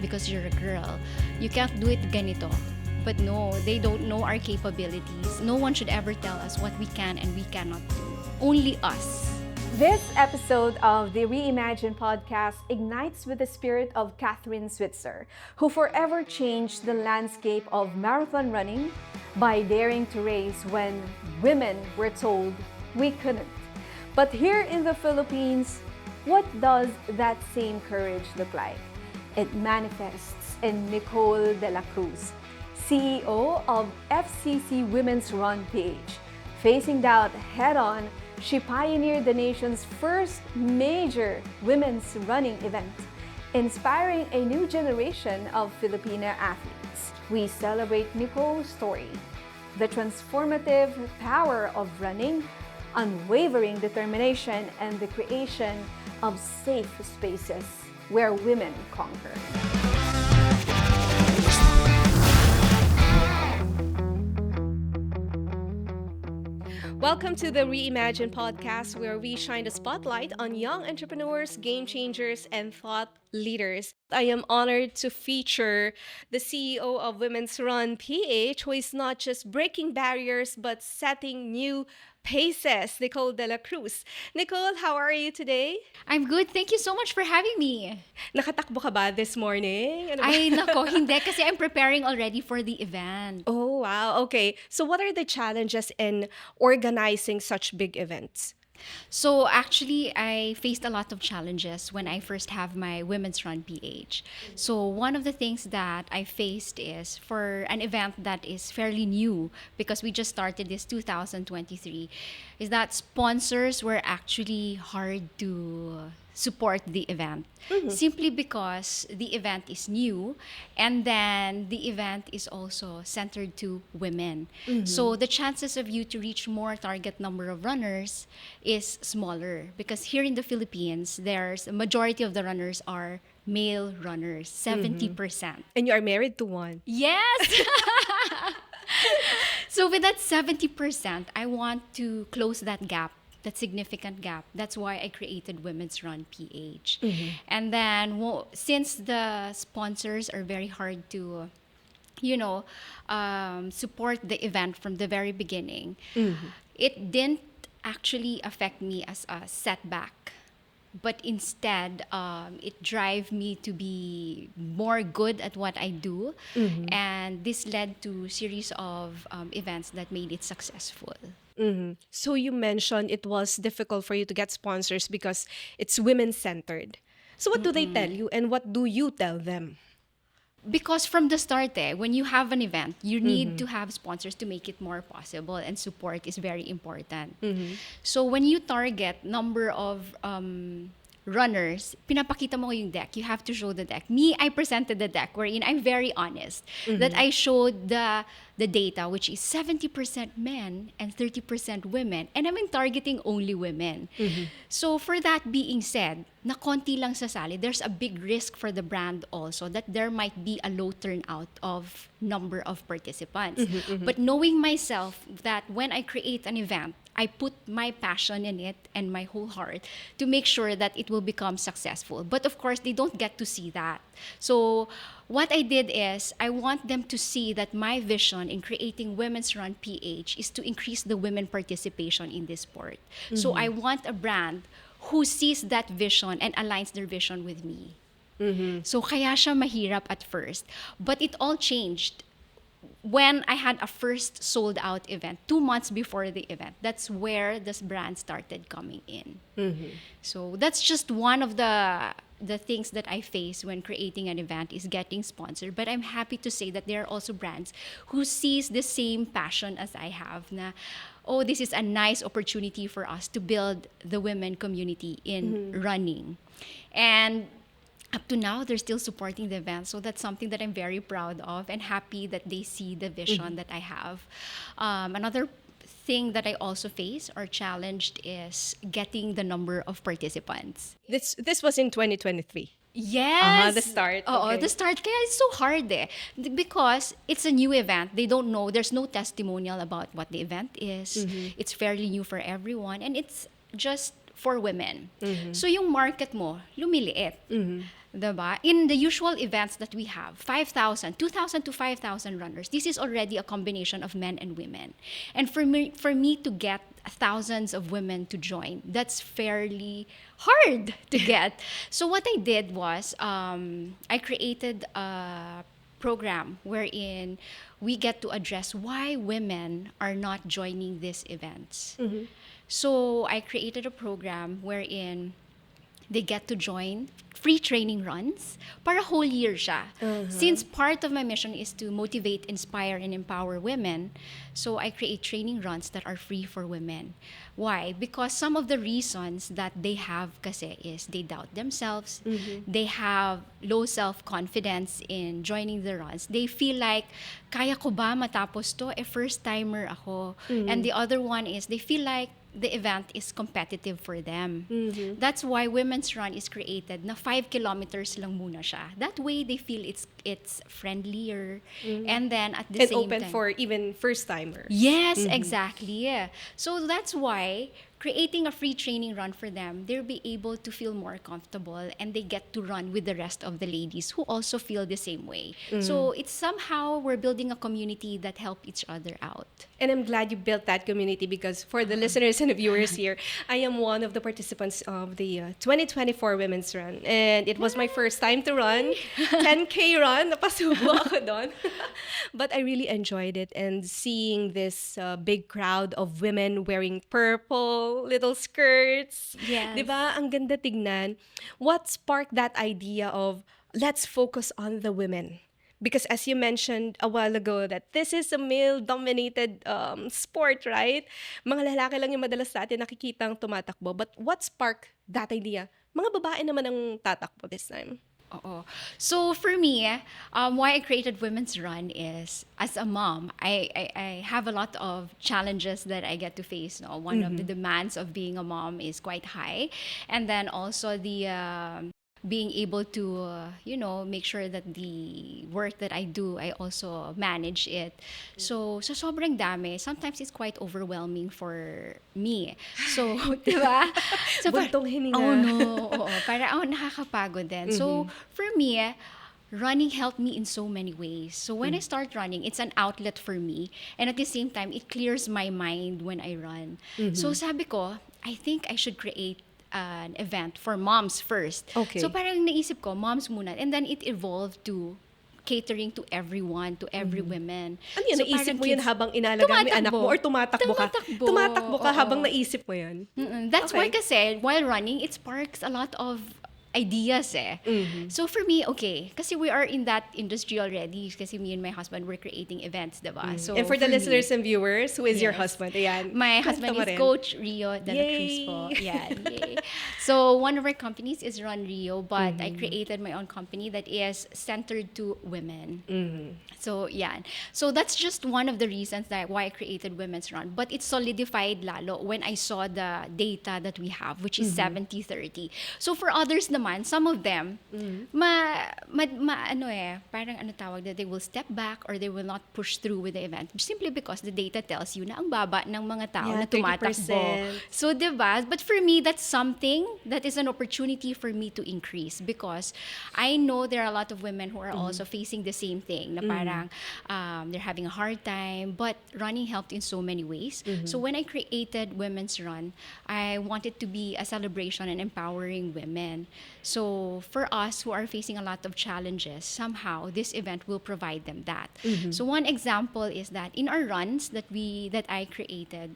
because you're a girl. You can't do it ganito. But no, they don't know our capabilities. No one should ever tell us what we can and we cannot do. Only us. This episode of the Reimagine podcast ignites with the spirit of Katherine Switzer, who forever changed the landscape of marathon running by daring to race when women were told we couldn't. But here in the Philippines, what does that same courage look like? It manifests in Nicole De La Cruz, CEO of FCC Women's Run PH. Facing doubt head-on, she pioneered the nation's first major women's running event, inspiring a new generation of Filipina athletes. We celebrate Nicole's story, the transformative power of running, unwavering determination, and the creation of safe spaces where women conquer. Welcome to the Reimagine podcast, where we shine the spotlight on young entrepreneurs, game changers, and thought leaders. I am honored to feature the CEO of Women's Run PH, who is not just breaking barriers but setting new paces, Nicole De La Cruz. Nicole, how are you today? I'm good. Thank you so much for having me. Nakatakbo ka ba this morning? Ano ba? Ay, nako, hindi. Kasi I'm preparing already for the event. Oh, wow. Okay. So what are the challenges in organizing such big events? So actually, I faced a lot of challenges when I first have my Women's Run PH. So one of the things that I faced is for an event that is fairly new, because we just started this 2023, is that sponsors were actually hard to support the event, simply because the event is new, and then the event is also centered to women. So the chances of you to reach more target number of runners is smaller, because here in the Philippines, there's a majority of the runners are male runners, 70%. And you are married to one. Yes! So with that 70%, I want to close that gap, that significant gap. That's why I created Women's Run PH. And then since the sponsors are very hard to, support the event from the very beginning, it didn't actually affect me as a setback. But instead, it drive me to be more good at what I do. And this led to series of events that made it successful. So you mentioned it was difficult for you to get sponsors because it's women-centered. So what do they tell you, and what do you tell them? Because from the start, when you have an event, you need to have sponsors to make it more possible, and support is very important. So when you target number of runners, pinapakita mo yung deck. You have to show the deck. Me, I presented the deck wherein I'm very honest that I showed the data, which is 70% men and 30% women. And I'm targeting only women. So for that being said, na konti lang sasali, there's a big risk for the brand also that there might be a low turnout of number of participants. But knowing myself that when I create an event, I put my passion in it and my whole heart to make sure that it will become successful. But of course, they don't get to see that. So what I did is I want them to see that my vision in creating Women's Run PH is to increase the women participation in this sport. So I want a brand who sees that vision and aligns their vision with me. So kaya siya mahirap at first. But it all changed when I had a first sold out event 2 months before the event. That's where this brand started coming in. So that's just one of the things that I face when creating an event is getting sponsored. But I'm happy to say that there are also brands who sees the same passion as I have na, oh, this is a nice opportunity for us to build the women community in running. And up to now, they're still supporting the event. So that's something that I'm very proud of and happy that they see the vision that I have. Another thing that I also face or challenged is getting the number of participants. This was in 2023. Yes. The start. Oo, Okay. the start. Kaya it's so hard because it's a new event. They don't know. There's no testimonial about what the event is. It's fairly new for everyone. And it's just for women. So yung market mo, lumiliit. Diba? In the usual events that we have, 5,000, 2,000 to 5,000 runners, this is already a combination of men and women. And for me to get thousands of women to join, that's fairly hard to get. So what I did was I created a program wherein we get to address why women are not joining these events. So I created a program wherein they get to join free training runs para whole year siya. Since part of my mission is to motivate, inspire, and empower women, so I create training runs that are free for women. Why? Because some of the reasons that they have kasi is they doubt themselves, they have low self-confidence in joining the runs. They feel like, kaya ko ba matapos to? First timer ako. And the other one is they feel like the event is competitive for them. That's why Women's Run is created na 5 kilometers lang muna siya. That way they feel it's friendlier, and then at the And same open time, for even first-timers. yes, exactly. Yeah. So that's why creating a free training run for them, they'll be able to feel more comfortable, and they get to run with the rest of the ladies who also feel the same way. So it's somehow we're building a community that help each other out. And I'm glad you built that community, because for the listeners and the viewers here, I am one of the participants of the 2024 Women's Run. And it was my first time to run. 10K run. Napasubo ako doon. But I really enjoyed it. And seeing this big crowd of women wearing purple, little skirts. Yes. Diba? Ang ganda tignan. What sparked that idea of, let's focus on the women? Because as you mentioned a while ago, that this is a male-dominated sport, right? Mga lalaki lang yung madalas natin nakikitang tumatakbo. But what sparked that idea? Mga babae naman ang tatakbo this time. Oo. So for me, why I created Women's Run is, as a mom, I have a lot of challenges that I get to face. No? One of the demands of being a mom is quite high. And then also the being able to, make sure that the work that I do, I also manage it. So sobrang dami. Sometimes it's quite overwhelming for me. So, di ba? So, Buntong hininga. oh no. Oo. Para, nakakapagod din. So, for me, running helped me in so many ways. So when I start running, it's an outlet for me. And at the same time, it clears my mind when I run. So sabi ko, I think I should create an event for moms first. Okay. So parang naisip ko, moms muna. And then it evolved to catering to everyone, to every women. Ano yun? So Naisip parang mo yun kids- habang inalaga mo yung anak mo, or tumatakbo ka? Tumatakbo. Tumatakbo ka Oo. habang naisip mo yun? That's why Okay. kasi, while running, it sparks a lot of ideas eh. So for me, okay, kasi we are in that industry already, kasi me and my husband, we're creating events, diba? So And for the me, listeners and viewers, who is your Yes. husband? Ayan. my Kwento husband mo is rin. Coach Rio De La Cruz Yay! po. Yan, yay. So one of our companies is Run Rio, but I created my own company that is centered to women. So yan. So that's just one of the reasons that why I created Women's Run. But it solidified lalo when I saw the data that we have, which is 70-30. So for others naman, some of them, parang ano tawag, that they will step back or they will not push through with the event simply because the data tells you na ang baba ng mga tao Yeah, na tumatakbo. 30%. So, diba? But for me, that's something that is an opportunity for me to increase, because I know there are a lot of women who are also facing the same thing, na parang they're having a hard time, but running helped in so many ways. So when I created Women's Run, I wanted to be a celebration and empowering women. So for us who are facing a lot of challenges, somehow this event will provide them that. So one example is that in our runs that I created,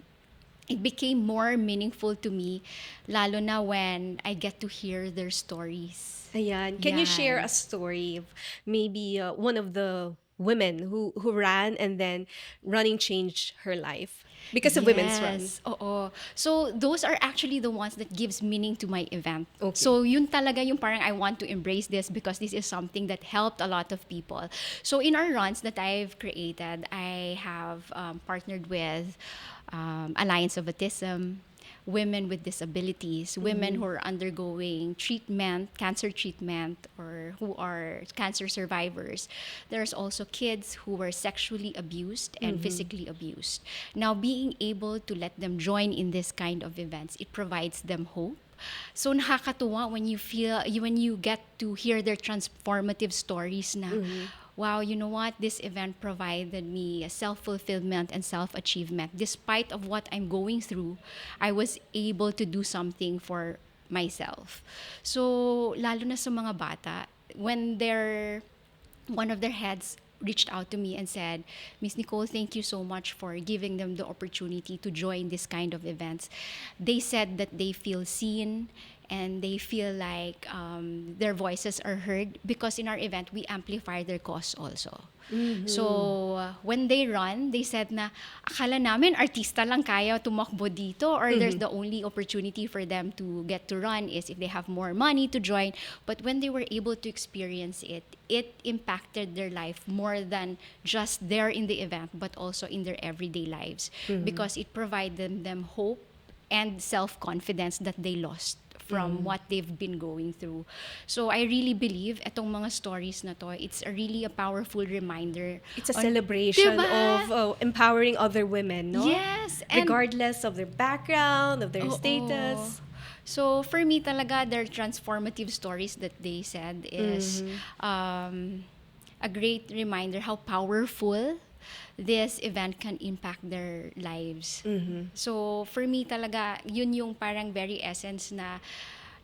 it became more meaningful to me, lalo na when I get to hear their stories. Ayan. Can you share Yan. a story of maybe one of the women who ran, and then running changed her life because of Women's Run? Yes, oo. So those are actually the ones that gives meaning to my event. Okay. So yun talaga yung parang I want to embrace this because this is something that helped a lot of people. So in our runs that I've created, I have partnered with Alliance of Autism, women with disabilities, women who are undergoing treatment, cancer treatment, or who are cancer survivors. There's also kids who were sexually abused and physically abused. Now, being able to let them join in this kind of events, it provides them hope. So nakakatuwa when you get to hear their transformative stories na, wow, you know what? This event provided me a self-fulfillment and self-achievement. Despite of what I'm going through, I was able to do something for myself. So, lalo na sa mga bata, when one of their heads reached out to me and said, Miss Nicole, thank you so much for giving them the opportunity to join this kind of events. They said that they feel seen and they feel like their voices are heard because in our event, we amplify their cause also. So, when they run, they said na, akala namin artista lang kaya tumakbo dito or there's the only opportunity for them to get to run is if they have more money to join. But when they were able to experience it, it impacted their life more than just there in the event, but also in their everyday lives because it provided them hope and self-confidence that they lost from what they've been going through. So I really believe etong mga stories na to, it's really a powerful reminder. It's a celebration Diba? of empowering other women, no? Yes. And Regardless of their background, of their status. so for me talaga, their transformative stories that they said is a great reminder how powerful this event can impact their lives. So for me talaga, yun yung parang very essence na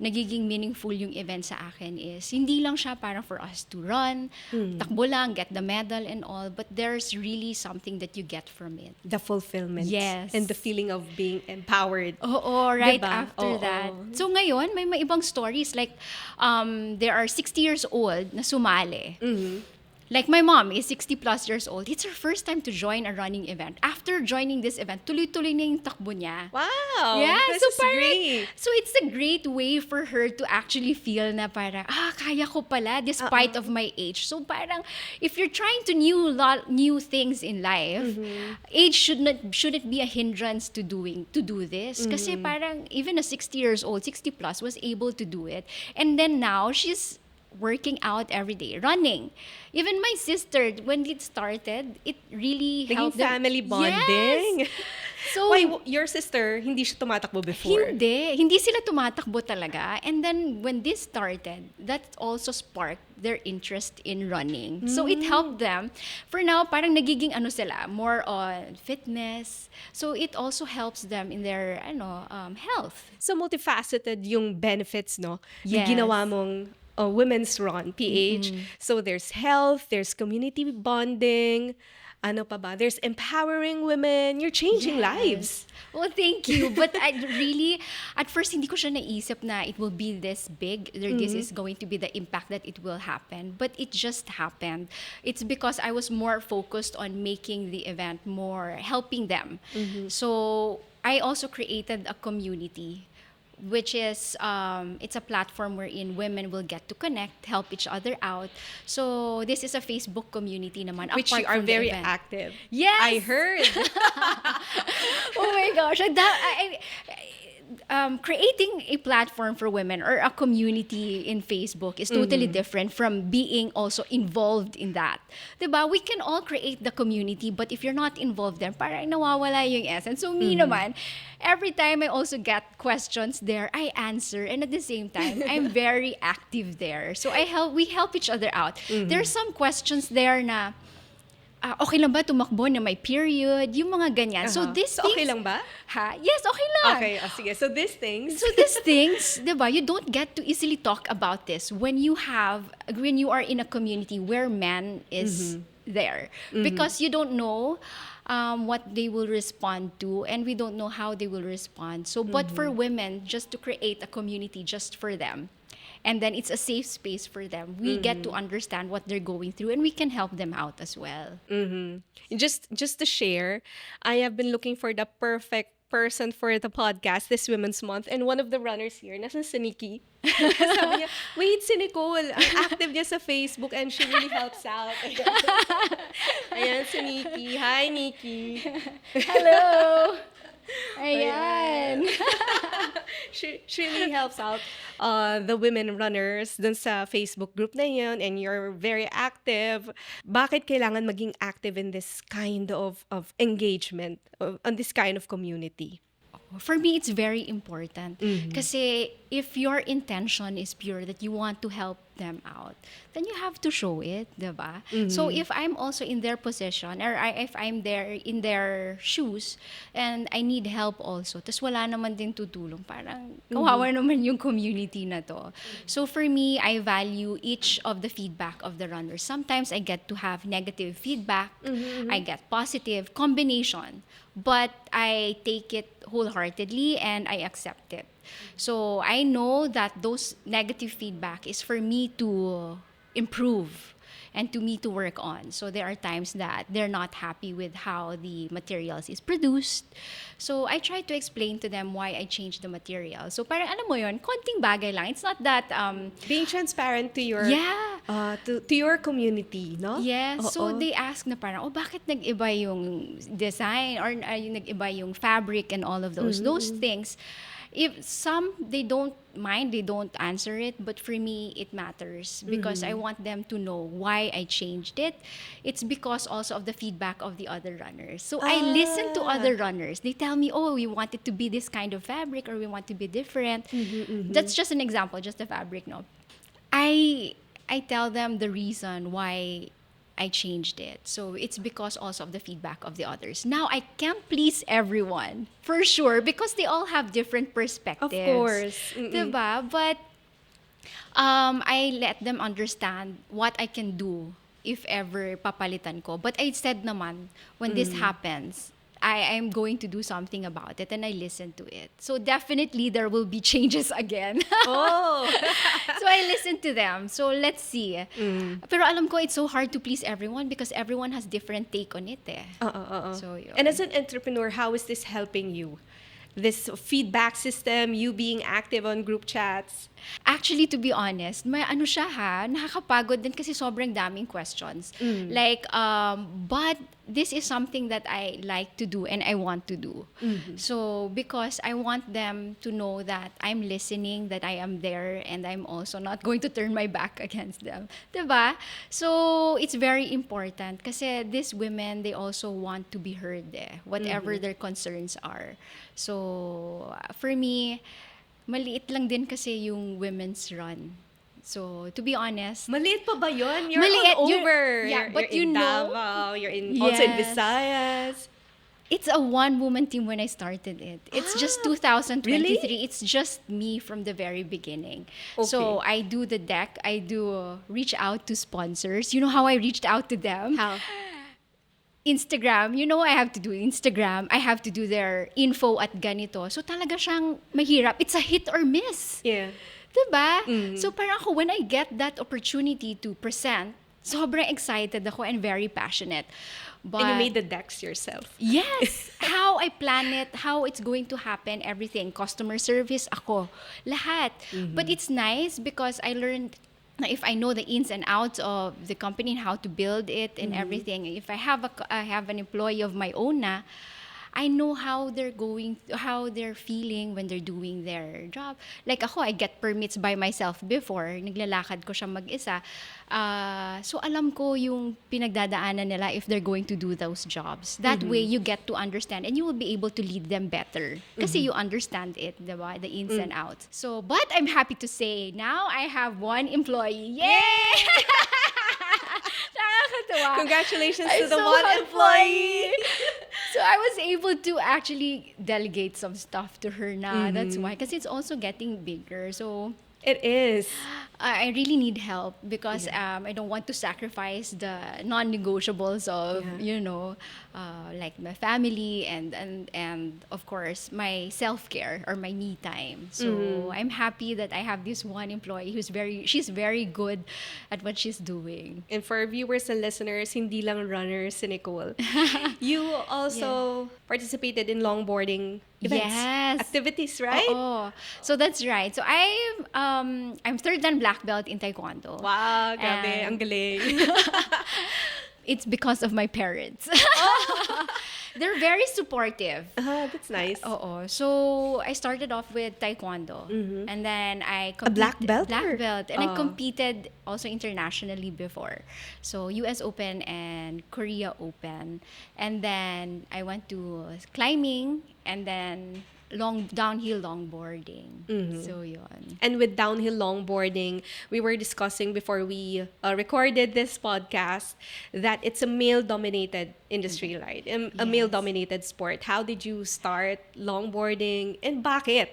nagiging meaningful yung event sa akin is hindi lang siya parang for us to run, takbo lang, get the medal and all, but there's really something that you get from it. The fulfillment. Yes. And the feeling of being empowered. Oo, right Diba? after that. So ngayon, may ibang stories like there are 60 years old na sumali. Like my mom is 60 plus years old. It's her first time to join a running event. After joining this event, tuloy-tuloy na yung takbo niya. Wow! Yeah, This so is parang, great. so it's a great way for her to actually feel na parang, kaya ko pala despite of my age. So parang, if you're trying to new things in life, age shouldn't be a hindrance to do this. Kasi parang even a 60 years old, 60 plus was able to do it. And then now she's working out every day, running. Even my sister, when it started, it really Naging helped them. family bonding. Yes. So, Why, your sister, hindi siya tumatakbo before? hindi sila tumatakbo talaga. And then when this started, that also sparked their interest in running. So it helped them. For now, parang nagiging sila, more on fitness. So it also helps them in their health. So multifaceted yung benefits, no? Yung Yes. ginawa mong women's run, PH. So there's health, there's community bonding, ano pa ba? There's empowering women. You're changing lives. Well, thank you. But I really, at first, hindi ko siya naisip na it will be this big. This is going to be the impact that it will happen. But it just happened. It's because I was more focused on making the event more, helping them. So I also created a community, which is it's a platform wherein women will get to connect, help each other out. So this is a Facebook community naman. Which you apart are from the very event. active. Yes. I heard. Oh my gosh. Creating a platform for women or a community in Facebook is totally different from being also involved in that. Diba? We can all create the community, but if you're not involved then parang nawawala yung essence. So me naman, every time I also get questions there, I answer, and at the same time, I'm very active there. So we help each other out. There's some questions there na okay lang ba tumakbo na may period? Yung mga ganyan. So these So things... okay lang ba? Ha? Yes, okay lang. Okay, sige. So these things. So these things, diba, you don't get to easily talk about this when you are in a community where man is there. Because you don't know what they will respond to, and we don't know how they will respond. So, but for women, just to create a community just for them, and then it's a safe space for them. We get to understand what they're going through, and we can help them out as well. Just to share, I have been looking for the perfect person for the podcast this Women's Month, and one of the runners here, nasan si Nikki? Sabi niya, wait, si Nicole, ang active niya sa Facebook and she really helps out. Ayan si Nikki. Hi, Nikki. Hello! Ayan! She really helps out the women runners dun sa Facebook group na yun, and you're very active. Bakit kailangan maging active in this kind of engagement, on this kind of community? For me, it's very important. Kasi if your intention is pure that you want to help them out, then you have to show it, diba? So if I'm also in their position, or if I'm there in their shoes, and I need help also, tas wala naman din tutulong, parang kawawa naman yung community na to. So for me, I value each of the feedback of the runners. Sometimes I get to have negative feedback, I get positive, combination. But I take it wholeheartedly and I accept it. So I know that those negative feedback is for me to improve and to me to work on. So there are times that they're not happy with how the materials is produced. So I try to explain to them why I changed the material. So parang alam mo yun, konting bagay lang. It's not that Being transparent to your to your community, no? yes. So they ask na parang, bakit nag-iba yung design or yung nag-iba yung fabric and all of those things. If some, they don't mind, they don't answer it, but for me, it matters because I want them to know why I changed it. It's because also of the feedback of the other runners. So I listen to other runners. They tell me, we want it to be this kind of fabric or we want to be different. That's just an example, just the fabric, no? I tell them the reason why I changed it. So it's because also of the feedback of the others. Now I can't please everyone, for sure, because they all have different perspectives. Of course. Diba? But I let them understand what I can do if ever papalitan ko. But I said naman, when this happens, I am going to do something about it and I listen to it. So definitely there will be changes again. So I listen to them. So let's see. Pero alam ko it's so hard to please everyone because everyone has different take on it eh. So, yun. And as an entrepreneur, how is this helping you? This feedback system, you being active on group chats? Actually, to be honest, may ano siya nakakapagod din kasi sobrang daming questions. Like, but this is something that I like to do and I want to do. So, because I want them to know that I'm listening, that I am there, and I'm also not going to turn my back against them. Diba? So, it's very important kasi these women, they also want to be heard whatever their concerns are. So, for me, maliit lang din kasi yung women's run. So, to be honest, Maliit pa ba yun? You're Maliit, all you're- over. yeah, You're but in you know- Davao, you're also in Yes. Visayas. it's a one-woman team when I started it. It's just 2023. Really? It's just me from the very beginning. Okay. So, I do the deck. I do reach out to sponsors. You know how I reached out to them? How? Instagram, I have to do Instagram. I have to do their info at ganito. So talaga siyang mahirap. It's a hit or miss. Yeah. Diba? So parang ako, when I get that opportunity to present, sobrang excited ako and very passionate. But And you made the decks yourself. yes, how I plan it, how it's going to happen, everything. Customer service, ako. Lahat. But it's nice because I learned if I know the ins and outs of the company and how to build it and everything. If I have an employee of my own na, I know how they're feeling when they're doing their job. Like ako, I get permits by myself before. Naglalakad ko siya mag-isa. So alam ko yung pinagdadaanan nila if they're going to do those jobs. That way, you get to understand and you will be able to lead them better. Kasi you understand it, diba? The ins and outs. So, but I'm happy to say, now I have one employee. Yay! Nakakatuwa. Congratulations to I'm the so one happy. employee. So I was able to actually delegate some stuff to her na. That's why. Because it's also getting bigger. So It is. I really need help because I don't want to sacrifice the non-negotiables of, like my family and of course my self-care or my me time. So I'm happy that I have this one employee she's very good at what she's doing. And for our viewers and listeners, hindi lang runners si Nicole. You also participated in longboarding events, Yes. activities, right? Oh, so that's right. So I'm third dan black belt in Taekwondo. Wow, grabe, And- ang galing. It's because of my parents. They're very supportive. That's nice. Oo. So, I started off with Taekwondo. And then I competed. black belt Black or- belt. And I Oh. competed also internationally before. So, US Open and Korea Open. And then I went to climbing. And then downhill longboarding. So yun. And with downhill longboarding, we were discussing before we recorded this podcast that it's a male-dominated industry, right? A male-dominated sport. How did you start longboarding and bakit?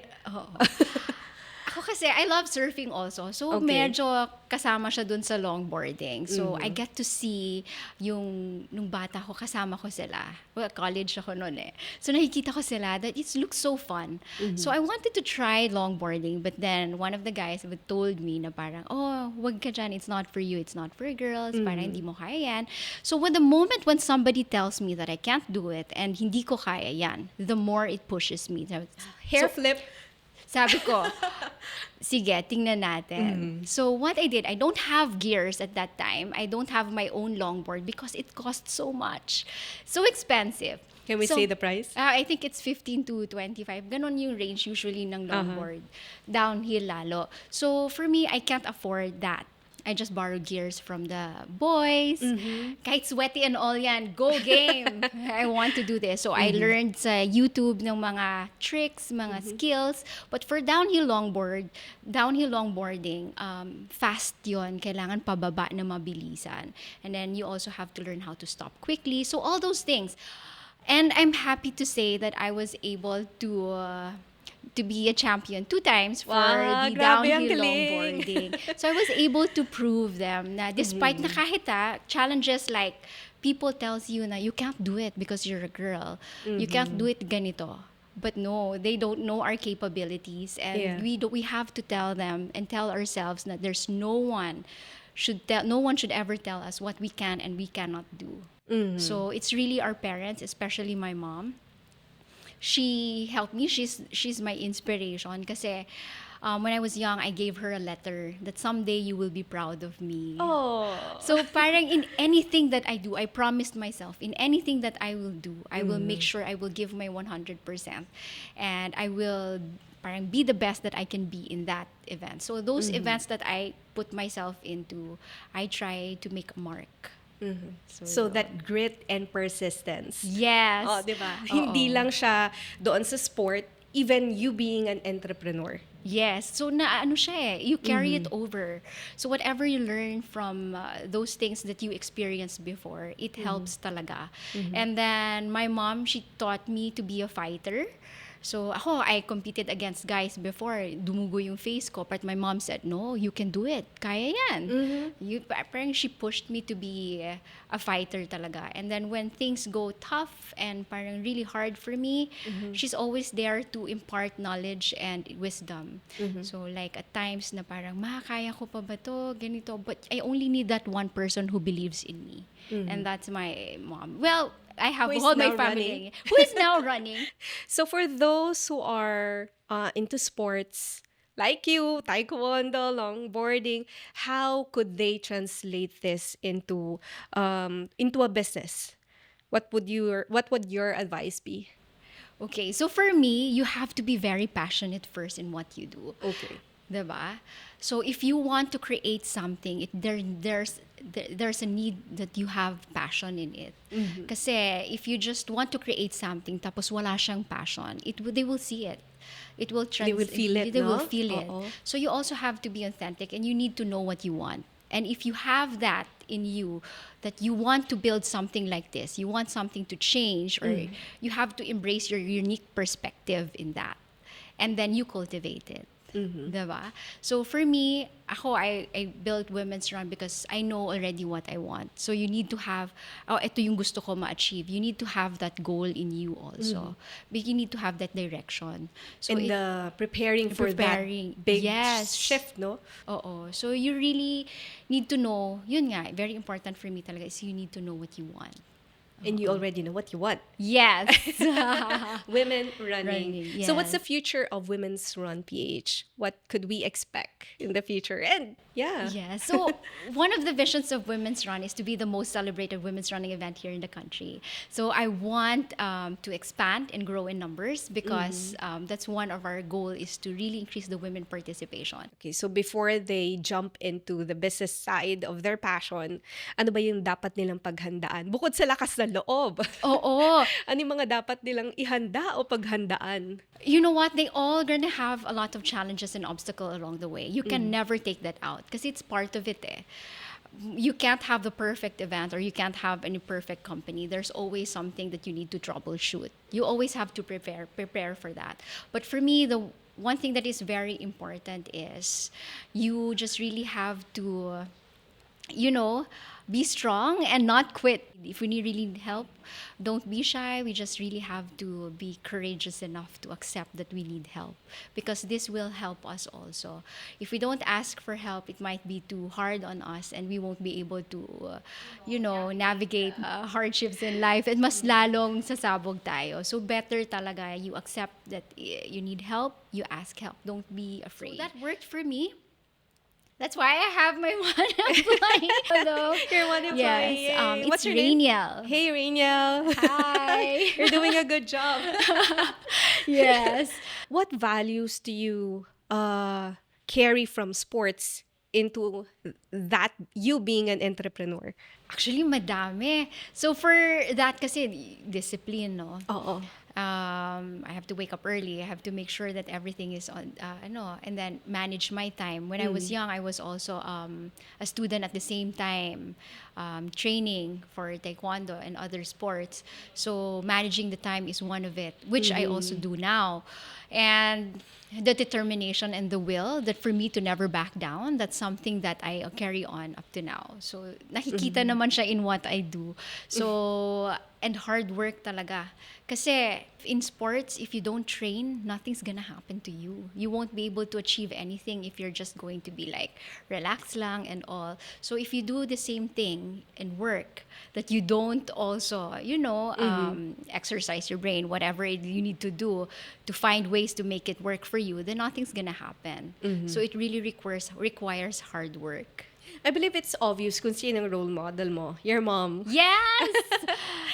Ako kasi, I love surfing also. So, medyo kasama siya dun sa longboarding. So, I get to see nung bata ko, kasama ko sila. Well, college ako noon eh. So, nakikita ko sila that it looks so fun. So, I wanted to try longboarding. But then, one of the guys told me na parang, oh, wag ka dyan. It's not for you. It's not for girls. Parang hindi mo kaya yan. So, the moment when somebody tells me that I can't do it and hindi ko kaya yan, the more it pushes me. Hair flip. Sabi ko, sige, tingnan natin. So what I did, I don't have gears at that time. I don't have my own longboard because it costs so much. So expensive. Can we say the price? I think it's 15 to 25. Ganon yung range usually ng longboard. Downhill lalo. So for me, I can't afford that. I just borrowed gears from the boys. Kahit sweaty and all yan, go game! I want to do this. So I learned sa YouTube ng mga tricks, mga skills. But for downhill longboarding, fast yon. Kailangan pababa na mabilisan. And then you also have to learn how to stop quickly. So all those things. And I'm happy to say that I was able to be a champion 2 times for the downhill longboarding. So I was able to prove them na despite na kahit challenges like people tells you na you can't do it because you're a girl. You can't do it ganito. But no, they don't know our capabilities, and we have to tell them and tell ourselves that there's no one should ever tell us what we can and we cannot do. So it's really our parents, especially my mom. She helped me. She's my inspiration kasi when I was young, I gave her a letter that someday you will be proud of me. Oh. So parang in anything that I do, I promised myself, in anything that I will do, I will make sure I will give my 100%. And I will parang be the best that I can be in that event. So those events that I put myself into, I try to make a mark. So that grit and persistence. Yes. Oh, 'di ba? Hindi lang siya doon sa sport, even you being an entrepreneur. Yes. So siya you carry it over. So whatever you learn from those things that you experienced before, it helps talaga. And then my mom, she taught me to be a fighter. So I competed against guys before. Dumugo yung face ko. But my mom said, no, you can do it. Kaya yan. Parang she pushed me to be a fighter talaga. And then when things go tough and parang really hard for me, she's always there to impart knowledge and wisdom. So like at times na parang, kaya ko pa ba to? Ganito. But I only need that one person who believes in me. And that's my mom. Well, I have all my family who is now running. So for those who are into sports, like you, taekwondo, longboarding, how could they translate this into a business? What would your advice be? Okay, so for me, you have to be very passionate first in what you do. Okay. Diba? So if you want to create something, there's a need that you have passion in it. Kasi if you just want to create something tapos wala siyang passion, they will see it. It will They will feel it, They no? will feel it. So you also have to be authentic and you need to know what you want. And if you have that in you, that you want to build something like this, you want something to change, or you have to embrace your unique perspective in that. And then you cultivate it. Diba? So for me, I built Women's Run because I know already what I want. So you need to have, ito yung gusto ko ma-achieve. You need to have that goal in you also. But you need to have that direction. So And preparing for that big shift, no? Oo. So you really need to know, yun nga, very important for me talaga is you need to know what you want. And you already know what you want. Yes. Women running. Yes. So what's the future of Women's Run PH? What could we expect in the future? And yeah. So one of the visions of Women's Run is to be the most celebrated women's running event here in the country. So I want to expand and grow in numbers because that's one of our goal is to really increase the women participation. Okay, so before they jump into the business side of their passion, ano ba yung dapat nilang paghandaan? Bukod sa lakas ng sa loob. Oo. Ano yung mga dapat nilang ihanda o paghandaan? You know what? They all gonna have a lot of challenges and obstacles along the way. You can never take that out because it's part of it. You can't have the perfect event or you can't have any perfect company. There's always something that you need to troubleshoot. You always have to prepare for that. But for me, the one thing that is very important is you just really have to, be strong and not quit. If we really need help, don't be shy. We just really have to be courageous enough to accept that we need help because this will help us also. If we don't ask for help, it might be too hard on us and we won't be able to, navigate hardships in life and mas lalong sasabog tayo. So better talaga you accept that you need help, you ask help. Don't be afraid. So that worked for me. That's why I have my one employee. Hello. Your one employee. Yes. What's It's your name? Rainiel. Hey, Rainiel. Hi. You're doing a good job. Yes. What values do you carry from sports into that you being an entrepreneur? Actually, madami. So for that kasi, discipline, no? Oo. I have to wake up early. I have to make sure that everything is on, and then manage my time. When I was young, I was also a student at the same time, training for taekwondo and other sports. So managing the time is one of it, which I also do now. And the determination and the will that for me to never back down, that's something that I carry on up to now. So nakikita naman siya in what I do. So, and hard work talaga. Kasi in sports, if you don't train, nothing's gonna happen to you. You won't be able to achieve anything if you're just going to be like relax lang and all. So if you do the same thing and work, that you don't also, exercise your brain, whatever you need to do to find ways to make it work for you, then nothing's gonna happen. So it really requires hard work. I believe it's obvious kung sino ang role model mo. Your mom. Yes!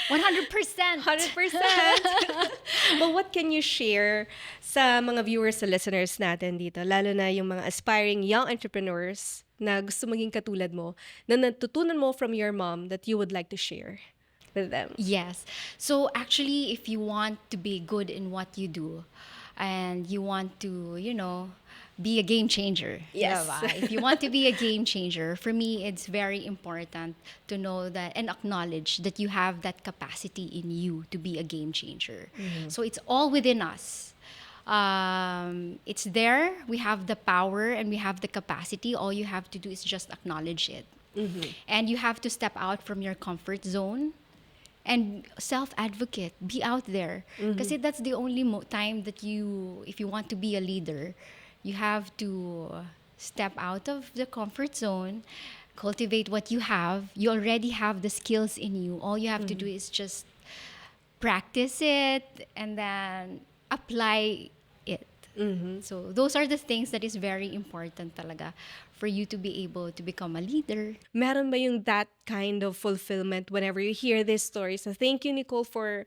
100%. 100%. But what can you share sa mga viewers, sa listeners natin dito, lalo na yung mga aspiring young entrepreneurs na gusto maging katulad mo, na natutunan mo from your mom that you would like to share with them? Yes. So actually, if you want to be good in what you do, and you want to, be a game changer. Yes. Diba? If you want to be a game changer, for me, it's very important to know that and acknowledge that you have that capacity in you to be a game changer. So it's all within us. It's there. We have the power and we have the capacity. All you have to do is just acknowledge it. And you have to step out from your comfort zone and self-advocate. Be out there. Kasi that's the only time that if you want to be a leader, you have to step out of the comfort zone, cultivate what you have. You already have the skills in you. All you have to do is just practice it and then apply it. So those are the things that is very important talaga for you to be able to become a leader. Meron ba yung that kind of fulfillment whenever you hear this story? So thank you, Nicole, for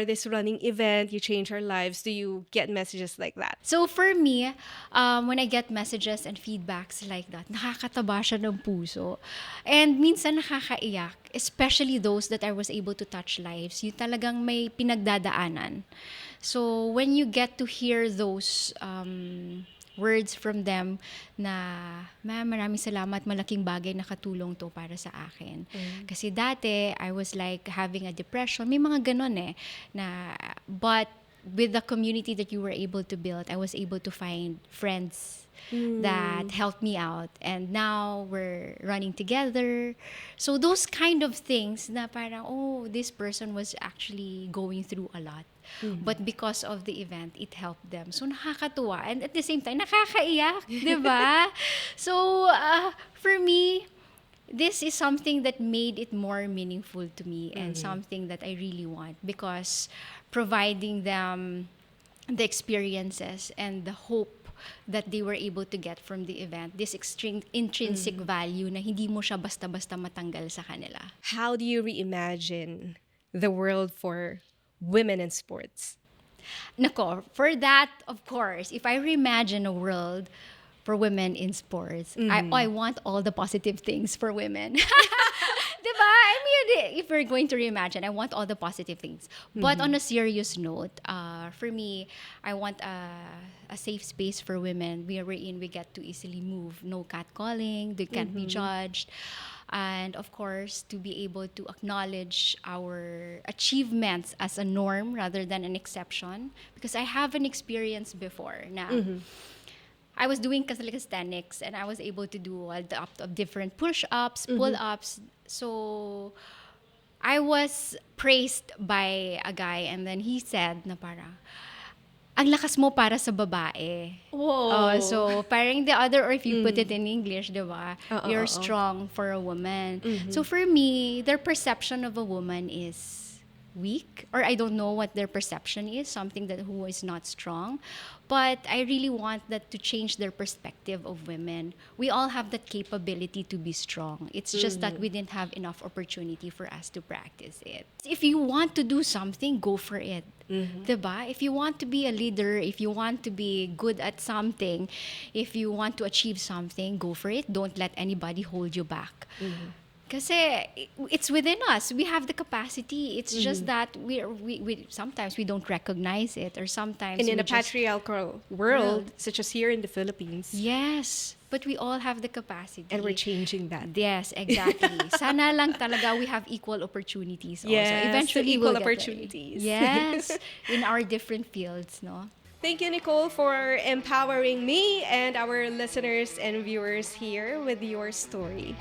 this running event. You changed our lives. Do you get messages like that? So for me, when I get messages and feedbacks like that, nakakataba siya ng puso. And minsan nakakaiyak, especially those that I was able to touch lives. Yung talagang may pinagdadaanan. So when you get to hear those words from them na, ma'am, maraming salamat, malaking bagay na katulong to para sa akin. Kasi dati, I was like having a depression. May mga ganon but with the community that you were able to build, I was able to find friends that helped me out. And now we're running together. So those kind of things na parang, oh, this person was actually going through a lot. But because of the event, it helped them. So nakakatuwa. And at the same time, nakakaiyak. Diba? So for me, this is something that made it more meaningful to me and something that I really want, because providing them the experiences and the hope that they were able to get from the event, this extreme intrinsic value na hindi mo siya basta-basta matanggal sa kanila. How do you reimagine the world for women in sports? Nako, for that, of course, if I reimagine a world for women in sports, I want all the positive things for women. Diba? I mean, if we're going to reimagine, I want all the positive things. But on a serious note, for me, I want a safe space for women wherein we get to easily move. No catcalling, they can't be judged. And of course, to be able to acknowledge our achievements as a norm rather than an exception. Because I have an experience before na I was doing calisthenics and I was able to do different push-ups, pull-ups. So I was praised by a guy and then he said na parang, ang lakas mo para sa babae. Whoa. So parang the other, or if you put it in English, diba? You're strong for a woman. So for me, their perception of a woman is weak, or I don't know what their perception is, something that who is not strong. But I really want that to change their perspective of women. We all have that capability to be strong. It's just that we didn't have enough opportunity for us to practice it. If you want to do something, go for it. Diba? If you want to be a leader, if you want to be good at something, if you want to achieve something, go for it. Don't let anybody hold you back. Kasi it's within us. We have the capacity. It's just that we sometimes we don't recognize it, or sometimes And in we a patriarchal world, such as here in the Philippines. Yes, but we all have the capacity. And we're changing that. Yes, exactly. Sana lang talaga we have equal opportunities also. Yes, Eventually equal we'll get there. opportunities. Yes, in our different fields, no? Thank you, Nicole, for empowering me and our listeners and viewers here with your story.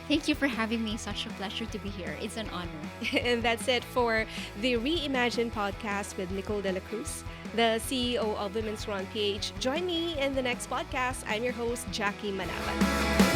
Thank you for having me. Such a pleasure to be here. It's an honor. And that's it for the Reimagine podcast with Nicole De La Cruz, the CEO of Women's Run PH. Join me in the next podcast. I'm your host, Jacque Manabat.